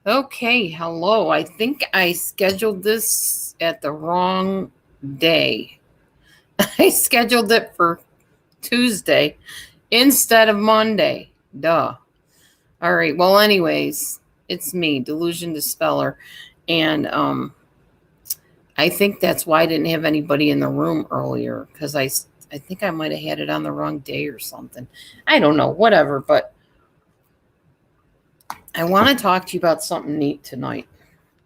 Okay, hello. I think I scheduled this at the wrong day. I scheduled it for Tuesday instead of Monday. Duh. All right. Well, anyways, it's me, Delusion Dispeller. And I think that's why I didn't have anybody in the room earlier because I think I might have had it on the wrong day or something. I don't know, whatever, but I want to talk to you about something neat tonight.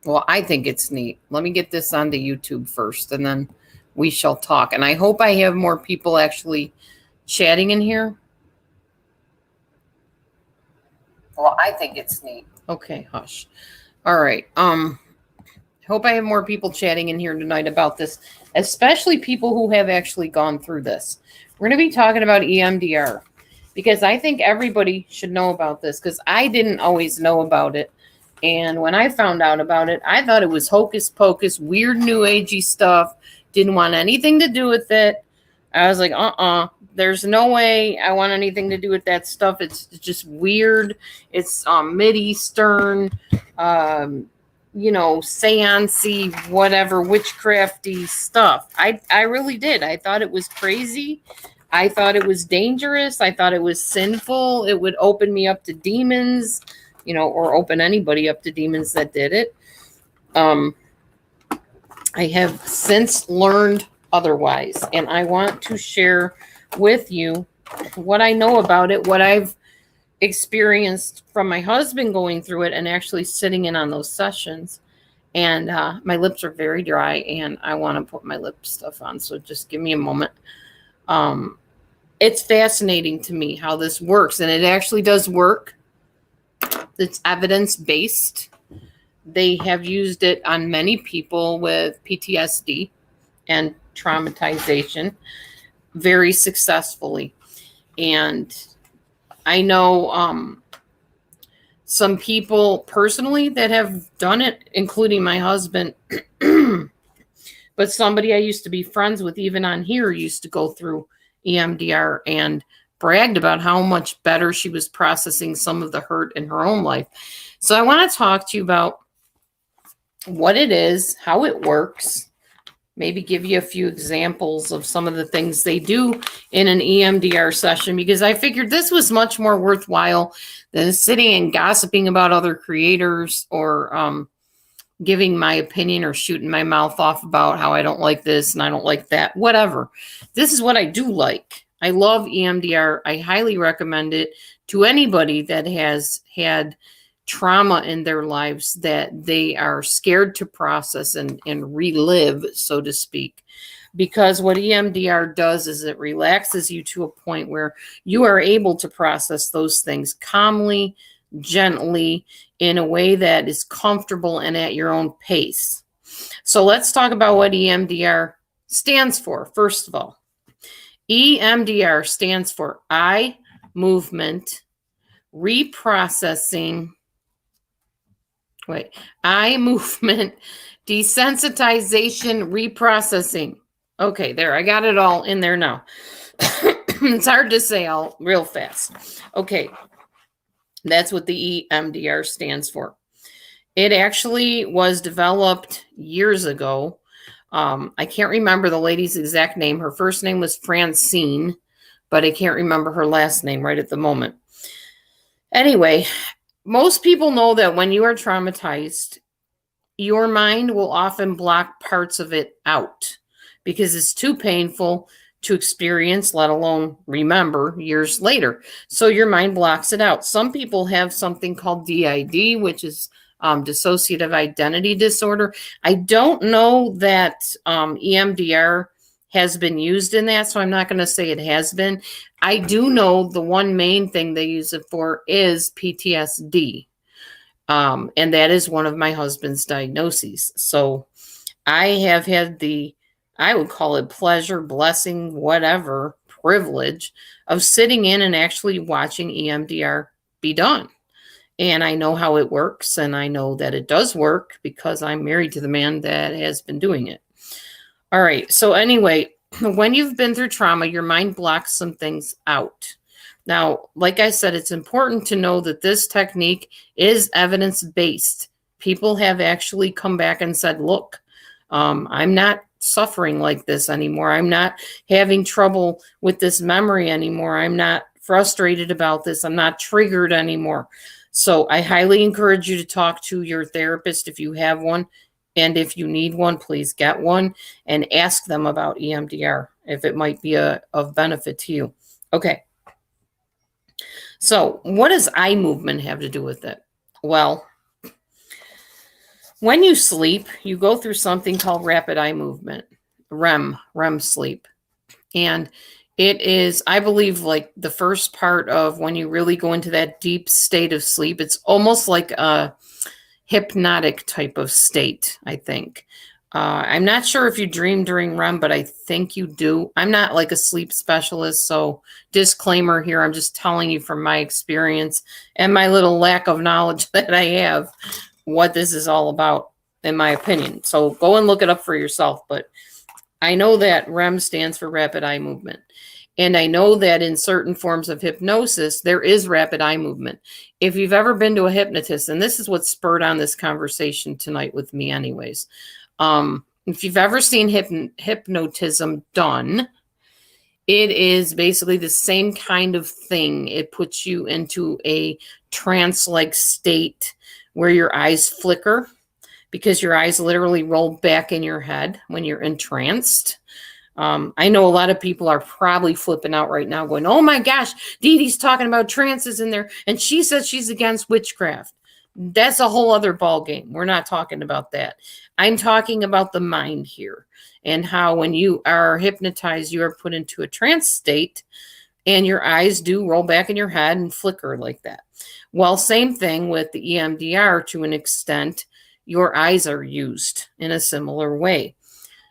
Well, I think it's neat. Let me get this onto YouTube first and then we shall talk. And I hope I have more people actually chatting in here. Well, I think it's neat. Okay, hush. All right. Hope I have more people chatting in here tonight about this, especially people who have actually gone through this. We're going to be talking about EMDR because I think everybody should know about this because I didn't always know about it. And when I found out about it, I thought it was hocus pocus, weird new agey stuff. Didn't want anything to do with it. I was like, there's no way I want anything to do with that stuff. It's just weird. It's Mid-Eastern, seancey, whatever, witchcrafty stuff. I really did. I thought it was crazy. I thought it was dangerous. I thought it was sinful. It would open me up to demons, or open anybody up to demons that did it. I have since learned otherwise, and I want to share with you what I know about it, what I've experienced from my husband going through it and actually sitting in on those sessions. And my lips are very dry, and I want to put my lip stuff on, so just give me a moment. It's fascinating to me how this works, and it actually does work. It's evidence-based. They have used it on many people with PTSD and traumatization very successfully. And I know some people personally that have done it, including my husband. But somebody I used to be friends with, even on here, used to go through EMDR and bragged about how much better she was processing some of the hurt in her own life. So I want to talk to you about what it is, how it works, maybe give you a few examples of some of the things they do in an EMDR session, because I figured this was much more worthwhile than sitting and gossiping about other creators or giving my opinion or shooting my mouth off about how I don't like this and I don't like that, whatever. This is what I do like. I love EMDR. I highly recommend it to anybody that has had trauma in their lives that they are scared to process and relive, so to speak. Because what EMDR does is it relaxes you to a point where you are able to process those things calmly, gently, in a way that is comfortable and at your own pace. So let's talk about what EMDR stands for. First of all, EMDR stands for eye movement reprocessing. Eye movement desensitization reprocessing. Okay, there, I got it all in there now. It's hard to say all real fast. Okay, that's what the EMDR stands for. It actually was developed years ago. I can't remember the lady's exact name. Her first name was Francine, but I can't remember her last name right at the moment. Anyway, most people know that when you are traumatized, your mind will often block parts of it out because it's too painful to experience, let alone remember years later. So your mind blocks it out. Some people have something called DID, which is dissociative identity disorder. I don't know that EMDR has been used in that, so I'm not going to say it has been. I do know the one main thing they use it for is PTSD. And that is one of my husband's diagnoses. So I have had I would call it pleasure, blessing, whatever, privilege of sitting in and actually watching EMDR be done. And I know how it works, and I know that it does work because I'm married to the man that has been doing it. All right. So anyway, when you've been through trauma, your mind blocks some things out. Now, like I said, it's important to know that this technique is evidence-based. People have actually come back and said, look, I'm not suffering like this anymore. I'm not having trouble with this memory anymore. I'm not frustrated about this. I'm not triggered anymore. So I highly encourage you to talk to your therapist if you have one. And if you need one, please get one and ask them about EMDR if it might be of benefit to you. Okay. So what does eye movement have to do with it? Well, when you sleep, you go through something called rapid eye movement, REM sleep. And it is, I believe, like the first part of when you really go into that deep state of sleep. It's almost like a hypnotic type of state, I think. I'm not sure if you dream during REM, but I think you do. I'm not like a sleep specialist, so disclaimer here, I'm just telling you from my experience and my little lack of knowledge that I have what this is all about, in my opinion. So go and look it up for yourself, but I know that REM stands for rapid eye movement. And I know that in certain forms of hypnosis, there is rapid eye movement. If you've ever been to a hypnotist, and this is what spurred on this conversation tonight with me anyways. If you've ever seen hypnotism done, it is basically the same kind of thing. It puts you into a trance-like state where your eyes flicker because your eyes literally roll back in your head when you're entranced. I know a lot of people are probably flipping out right now going, oh my gosh, Dee Dee's talking about trances in there, and she says she's against witchcraft. That's a whole other ball game. We're not talking about that. I'm talking about the mind here and how when you are hypnotized, you are put into a trance state and your eyes do roll back in your head and flicker like that. Well, same thing with the EMDR to an extent. Your eyes are used in a similar way.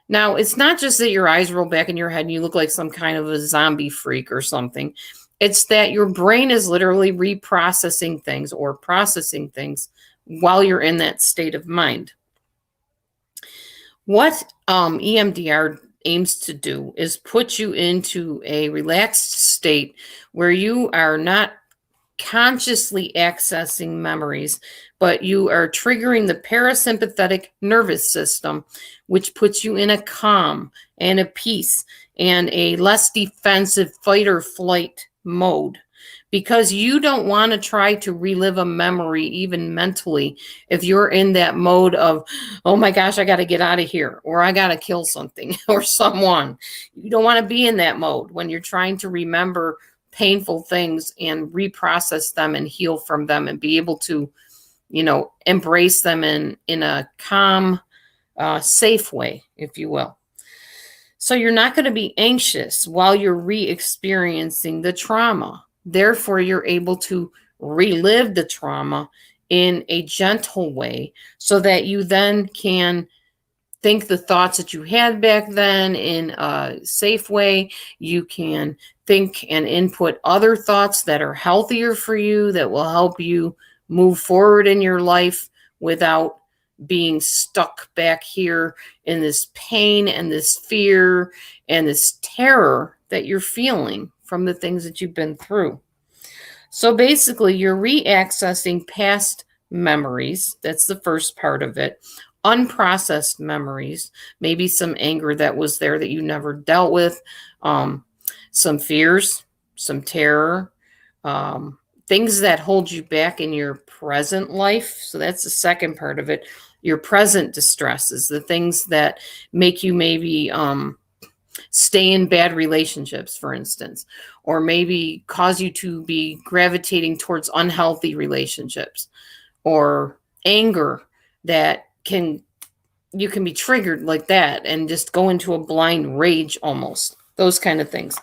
Now, it's not just that your eyes roll back in your head and you look like some kind of a zombie freak or something. It's that your brain is literally reprocessing things or processing things while you're in that state of mind. What EMDR aims to do is put you into a relaxed state where you are not consciously accessing memories, but you are triggering the parasympathetic nervous system, which puts you in a calm and a peace and a less defensive fight or flight mode, because you don't want to try to relive a memory even mentally if you're in that mode of, oh my gosh, I got to get out of here, or I got to kill something or someone. You don't want to be in that mode when you're trying to remember painful things and reprocess them and heal from them and be able to, embrace them in a calm, safe way, if you will. So you're not going to be anxious while you're re-experiencing the trauma. Therefore, you're able to relive the trauma in a gentle way so that you then can think the thoughts that you had back then in a safe way. You can think and input other thoughts that are healthier for you, that will help you move forward in your life without being stuck back here in this pain and this fear and this terror that you're feeling from the things that you've been through. So basically, you're re-accessing past memories. That's the first part of it. Unprocessed memories, maybe some anger that was there that you never dealt with, some fears, some terror, things that hold you back in your present life. So that's the second part of it. Your present distresses, the things that make you maybe stay in bad relationships, for instance, or maybe cause you to be gravitating towards unhealthy relationships, or anger that you can be triggered like that and just go into a blind rage almost, those kind of things.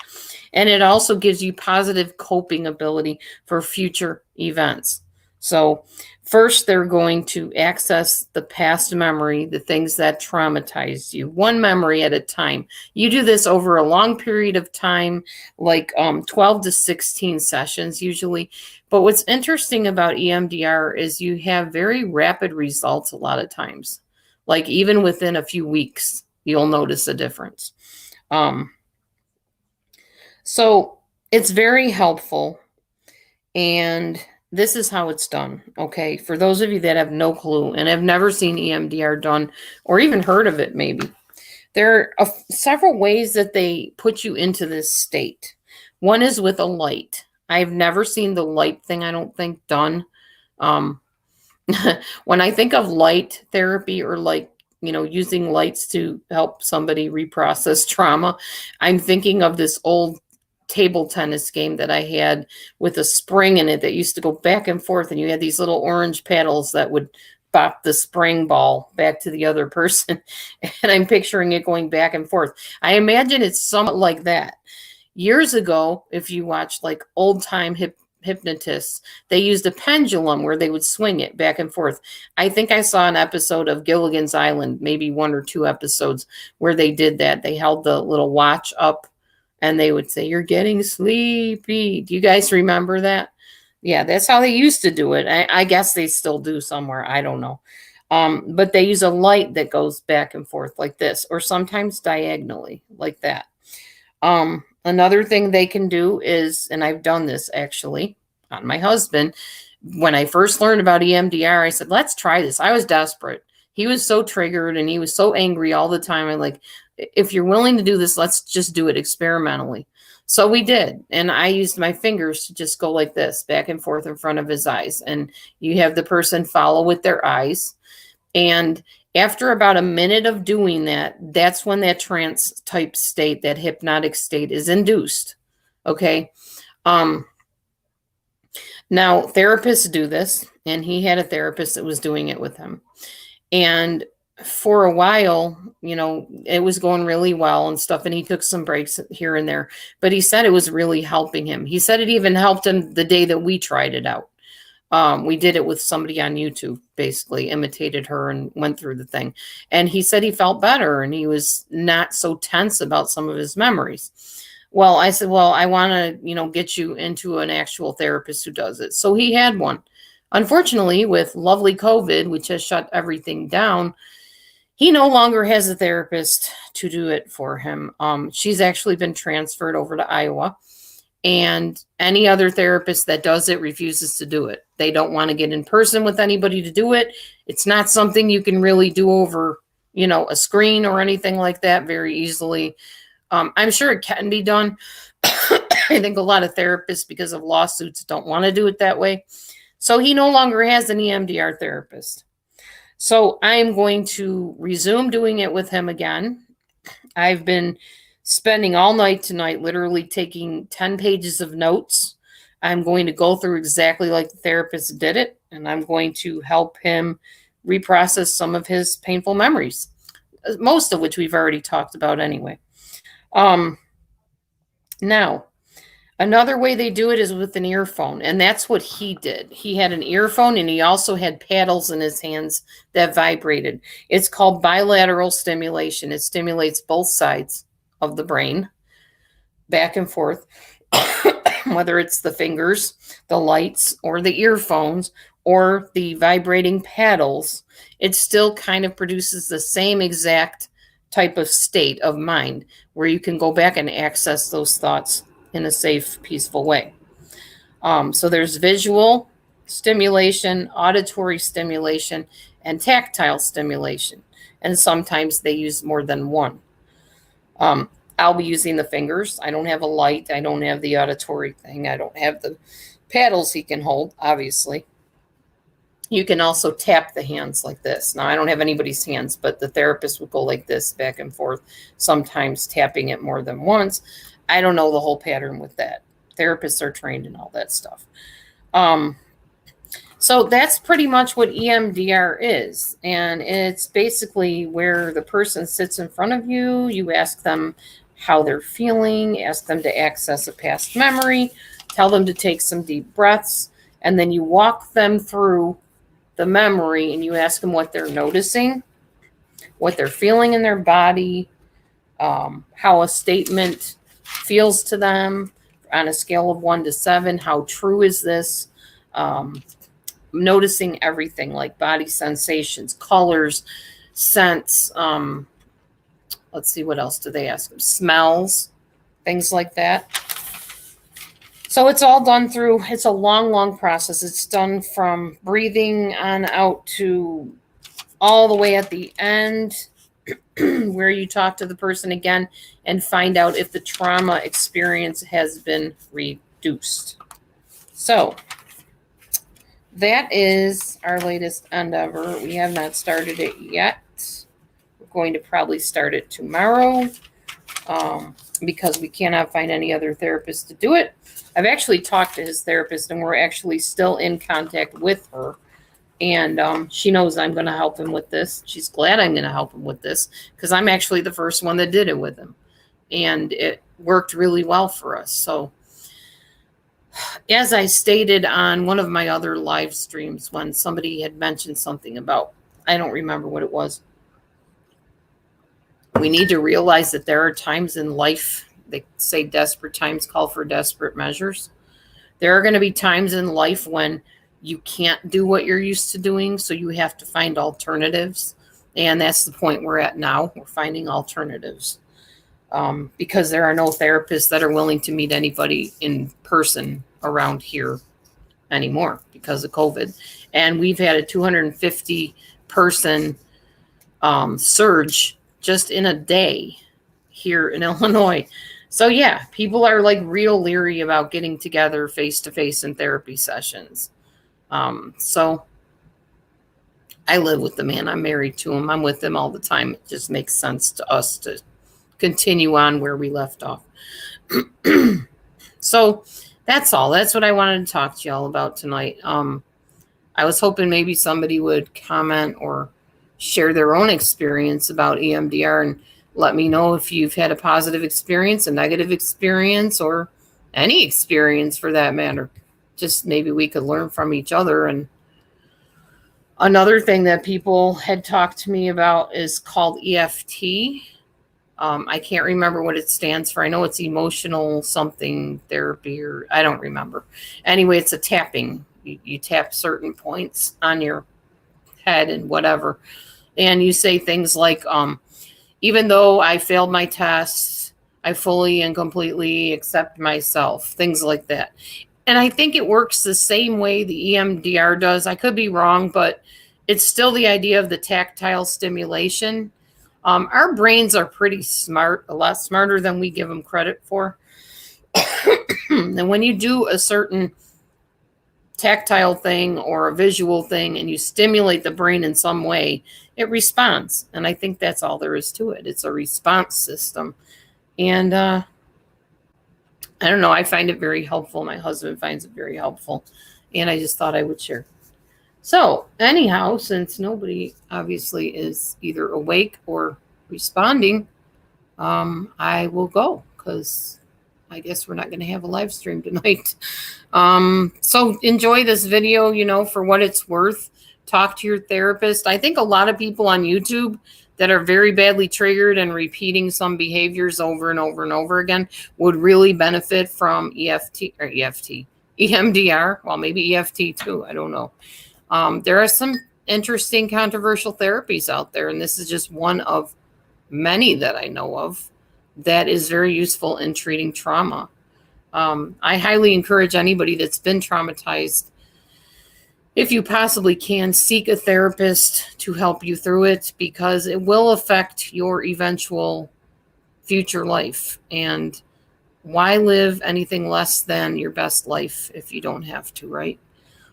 And it also gives you positive coping ability for future events. So first, they're going to access the past memory, the things that traumatized you, one memory at a time. You do this over a long period of time, like 12 to 16 sessions usually. But what's interesting about EMDR is you have very rapid results a lot of times. Like even within a few weeks, you'll notice a difference. So It's very helpful. And this is how it's done. Okay. For those of you that have no clue and have never seen EMDR done or even heard of it, maybe there are several ways that they put you into this state. One is with a light. I've never seen the light thing, I don't think, done. Um, when I think of light therapy or like, using lights to help somebody reprocess trauma, I'm thinking of this old table tennis game that I had with a spring in it that used to go back and forth, and you had these little orange paddles that would bop the spring ball back to the other person. And I'm picturing it going back and forth. I imagine it's somewhat like that. Years ago, if you watch like old time hypnotists, they used a pendulum where they would swing it back and forth. I think I saw an episode of Gilligan's Island, maybe one or two episodes, where they did that. They held the little watch up and they would say, "You're getting sleepy." Do you guys remember that? Yeah, that's how they used to do it. I guess they still do somewhere. I don't know. But they use a light that goes back and forth like this, or sometimes diagonally like that. Another thing they can do is, and I've done this actually on my husband. When I first learned about EMDR, I said, let's try this. I was desperate. He was so triggered and he was so angry all the time. I'm like, if you're willing to do this, let's just do it experimentally. So we did. And I used my fingers to just go like this, back and forth in front of his eyes. And you have the person follow with their eyes. And after about a minute of doing that, that's when that trance type state, that hypnotic state, is induced. Okay. Now therapists do this, and he had a therapist that was doing it with him. And for a while, it was going really well and stuff. And he took some breaks here and there, but he said it was really helping him. He said it even helped him the day that we tried it out. We did it with somebody on YouTube, basically imitated her and went through the thing. And he said he felt better and he was not so tense about some of his memories. Well, I said, well, I want to, get you into an actual therapist who does it. So he had one. Unfortunately, with lovely COVID, which has shut everything down, he no longer has a therapist to do it for him. She's actually been transferred over to Iowa. And any other therapist that does it refuses to do it. They don't want to get in person with anybody to do it. It's not something you can really do over, a screen or anything like that very easily. I'm sure it can be done. I think a lot of therapists, because of lawsuits, don't want to do it that way. So he no longer has an EMDR therapist. So I'm going to resume doing it with him again. I've been spending all night tonight, literally taking 10 pages of notes. I'm going to go through exactly like the therapist did it, and I'm going to help him reprocess some of his painful memories, most of which we've already talked about anyway. Now, another way they do it is with an earphone, and that's what he did. He had an earphone, and he also had paddles in his hands that vibrated. It's called bilateral stimulation. It stimulates both sides of the brain back and forth, whether it's the fingers, the lights, or the earphones, or the vibrating paddles. It still kind of produces the same exact type of state of mind where you can go back and access those thoughts in a safe, peaceful way. So there's visual stimulation, auditory stimulation, and tactile stimulation. And sometimes they use more than one. I'll be using the fingers. I don't have a light. I don't have the auditory thing. I don't have the paddles he can hold, obviously. You can also tap the hands like this. Now, I don't have anybody's hands, but the therapist will go like this back and forth, sometimes tapping it more than once. I don't know the whole pattern with that. Therapists are trained in all that stuff. So that's pretty much what EMDR is. And it's basically where the person sits in front of you. You ask them how they're feeling, ask them to access a past memory, tell them to take some deep breaths, and then you walk them through the memory and you ask them what they're noticing, what they're feeling in their body, how a statement feels to them on a scale of 1 to 7. How true is this? Noticing everything like body sensations, colors, scents. Let's see, what else do they ask them? Smells, things like that. So it's all done through, it's a long, long process. It's done from breathing on out to all the way at the end where you talk to the person again and find out if the trauma experience has been reduced. So that is our latest endeavor. We have not started it yet. We're going to probably start it tomorrow because we cannot find any other therapist to do it. I've actually talked to his therapist, and we're actually still in contact with her. And she knows I'm going to help him with this. She's glad I'm going to help him with this because I'm actually the first one that did it with him. And it worked really well for us. So as I stated on one of my other live streams, when somebody had mentioned something about, I don't remember what it was. We need to realize that there are times in life, they say desperate times call for desperate measures. There are going to be times in life when you can't do what you're used to doing, so you have to find alternatives. And that's the point we're at now. We're finding alternatives because there are no therapists that are willing to meet anybody in person around here anymore because of COVID. And we've had a 250 person surge just in a day here in Illinois. So yeah, people are like real leery about getting together face to face in therapy sessions. So I live with the man. I'm married to him. I'm with him all the time. It just makes sense to us to continue on where we left off. So that's all. That's what I wanted to talk to y'all about tonight. I was hoping maybe somebody would comment or share their own experience about EMDR and let me know if you've had a positive experience, a negative experience, or any experience for that matter. Just maybe we could learn from each other. And another thing that people had talked to me about is called EFT. I can't remember what it stands for. I know it's emotional something therapy, or I don't remember. Anyway, it's a tapping. You tap certain points on your head and whatever. And you say things like, even though I failed my tests, I fully and completely accept myself. Things like that. And I think it works the same way the EMDR does. I could be wrong, but it's still the idea of the tactile stimulation. Our brains are pretty smart, a lot smarter than we give them credit for. And when you do a certain tactile thing or a visual thing and you stimulate the brain in some way, it responds. And I think that's all there is to it. It's a response system. And I don't know, I find it very helpful. My husband finds it very helpful. And I just thought I would share. So anyhow, since nobody obviously is either awake or responding, I will go because I guess we're not going to have a live stream tonight. So enjoy this video, for what it's worth. Talk to your therapist. I think a lot of people on YouTube that are very badly triggered and repeating some behaviors over and over and over again would really benefit from EMDR. Well, maybe EFT too. I don't know. There are some interesting controversial therapies out there, and this is just one of many that I know of that is very useful in treating trauma. I highly encourage anybody that's been traumatized, if you possibly can, seek a therapist to help you through it because it will affect your eventual future life. And why live anything less than your best life if you don't have to, right?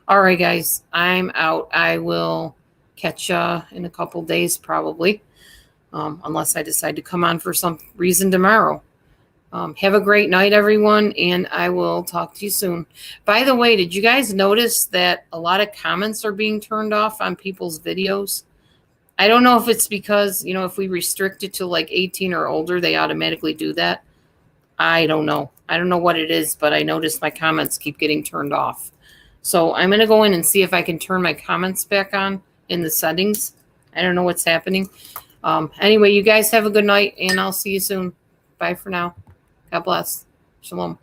All right, guys, I'm out. I will catch you in a couple days probably, unless I decide to come on for some reason tomorrow. Have a great night, everyone, and I will talk to you soon. By the way, did you guys notice that a lot of comments are being turned off on people's videos? I don't know if it's because, if we restrict it to like 18 or older, they automatically do that. I don't know. I don't know what it is, but I noticed my comments keep getting turned off. So I'm going to go in and see if I can turn my comments back on in the settings. I don't know what's happening. Anyway, you guys have a good night, and I'll see you soon. Bye for now. God bless. Shalom.